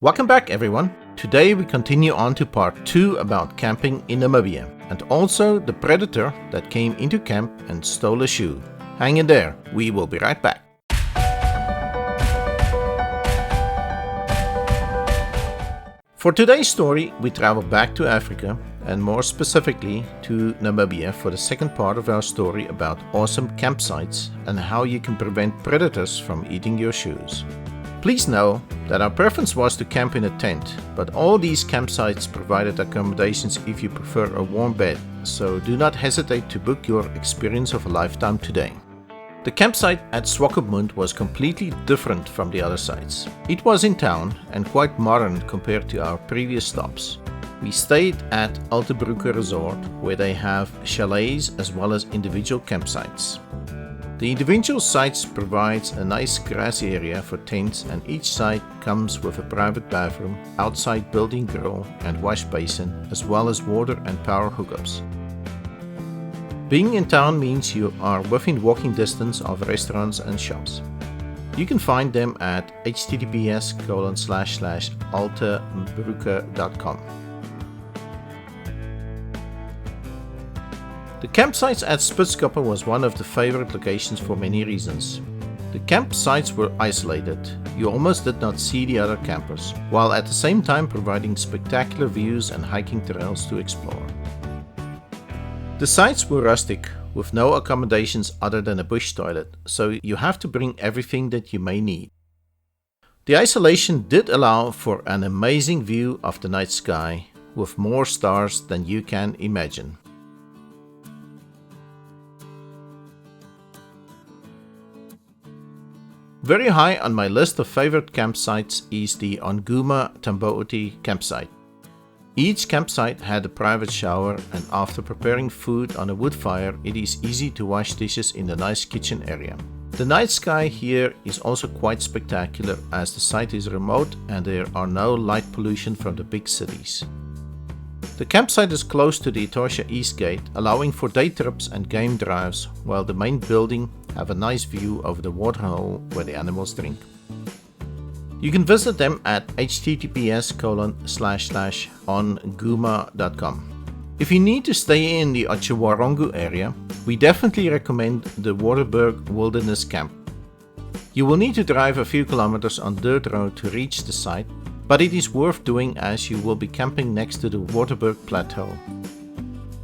Welcome back everyone. Today we continue on to part 2 about camping in Namibia and also the predator that came into camp and stole a shoe. Hang in there, we will be right back. For today's story, we travel back to Africa and more specifically to Namibia for the second part of our story about awesome campsites and how you can prevent predators from eating your shoes. Please know that our preference was to camp in a tent, but all these campsites provided accommodations if you prefer a warm bed, so do not hesitate to book your experience of a lifetime today. The campsite at Swakopmund was completely different from the other sites. It was in town and quite modern compared to our previous stops. We stayed at Altebroeke Resort, where they have chalets as well as individual campsites. The individual sites provides a nice grassy area for tents, and each site comes with a private bathroom, outside built-in grill and wash basin, as well as water and power hookups. Being in town means you are within walking distance of restaurants and shops. You can find them at https://altebroeke.com. The campsites at Spitskappe was one of the favorite locations for many reasons. The campsites were isolated, you almost did not see the other campers, while at the same time providing spectacular views and hiking trails to explore. The sites were rustic, with no accommodations other than a bush toilet, so you have to bring everything that you may need. The isolation did allow for an amazing view of the night sky, with more stars than you can imagine. Very high on my list of favorite campsites is the Onguma Tambooti campsite. Each campsite had a private shower, and after preparing food on a wood fire, it is easy to wash dishes in the nice kitchen area. The night sky here is also quite spectacular as the site is remote and there are no light pollution from the big cities. The campsite is close to the Etosha East Gate, allowing for day trips and game drives, while the main building have a nice view over the waterhole where the animals drink. You can visit them at https://onguma.com. If you need to stay in the Otjiwarongo area, we definitely recommend the Waterberg Wilderness Camp. You will need to drive a few kilometers on dirt road to reach the site, but it is worth doing as you will be camping next to the Waterberg Plateau.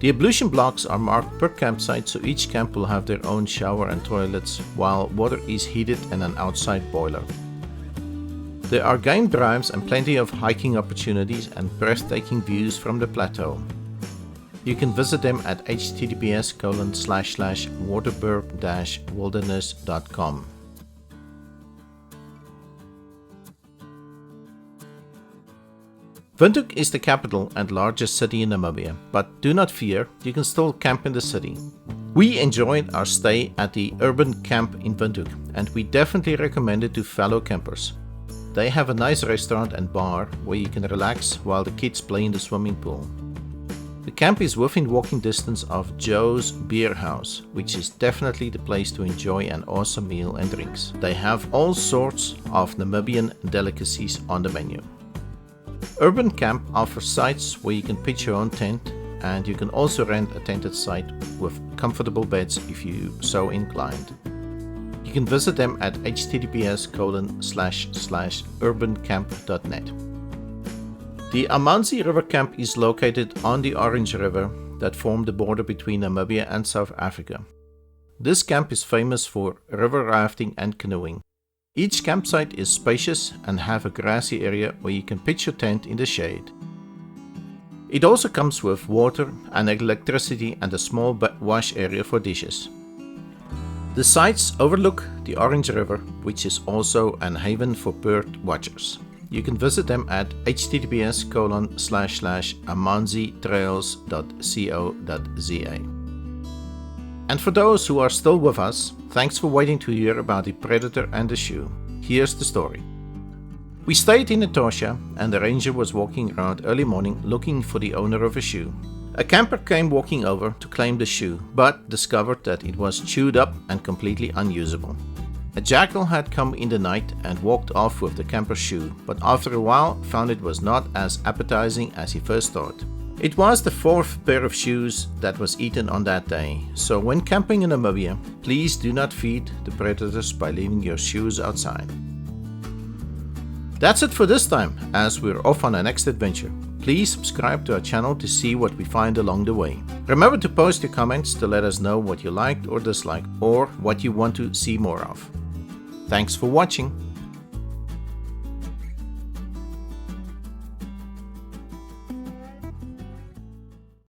The ablution blocks are marked per campsite, so each camp will have their own shower and toilets, while water is heated and an outside boiler. There are game drives and plenty of hiking opportunities and breathtaking views from the plateau. You can visit them at https://waterberg-wilderness.com. Windhoek is the capital and largest city in Namibia, but do not fear, you can still camp in the city. We enjoyed our stay at the urban camp in Windhoek, and we definitely recommend it to fellow campers. They have a nice restaurant and bar where you can relax while the kids play in the swimming pool. The camp is within walking distance of Joe's Beer House, which is definitely the place to enjoy an awesome meal and drinks. They have all sorts of Namibian delicacies on the menu. Urban Camp offers sites where you can pitch your own tent, and you can also rent a tented site with comfortable beds if you so inclined. You can visit them at https://urbancamp.net. The Amanzee River Camp is located on the Orange River that form the border between Namibia and South Africa. This camp is famous for river rafting and canoeing. Each campsite is spacious and have a grassy area where you can pitch your tent in the shade. It also comes with water and electricity and a small wash area for dishes. The sites overlook the Orange River, which is also an haven for bird watchers. You can visit them at https://amanzeetrails.co.za. And for those who are still with us, thanks for waiting to hear about the predator and the shoe. Here's the story. We stayed in Etosha, and the ranger was walking around early morning looking for the owner of a shoe. A camper came walking over to claim the shoe, but discovered that it was chewed up and completely unusable. A jackal had come in the night and walked off with the camper's shoe, but after a while found it was not as appetizing as he first thought. It was the fourth pair of shoes that was eaten on that day, so when camping in Namibia, please do not feed the predators by leaving your shoes outside. That's it for this time, as we're off on our next adventure. Please subscribe to our channel to see what we find along the way. Remember to post your comments to let us know what you liked or disliked, or what you want to see more of. Thanks for watching.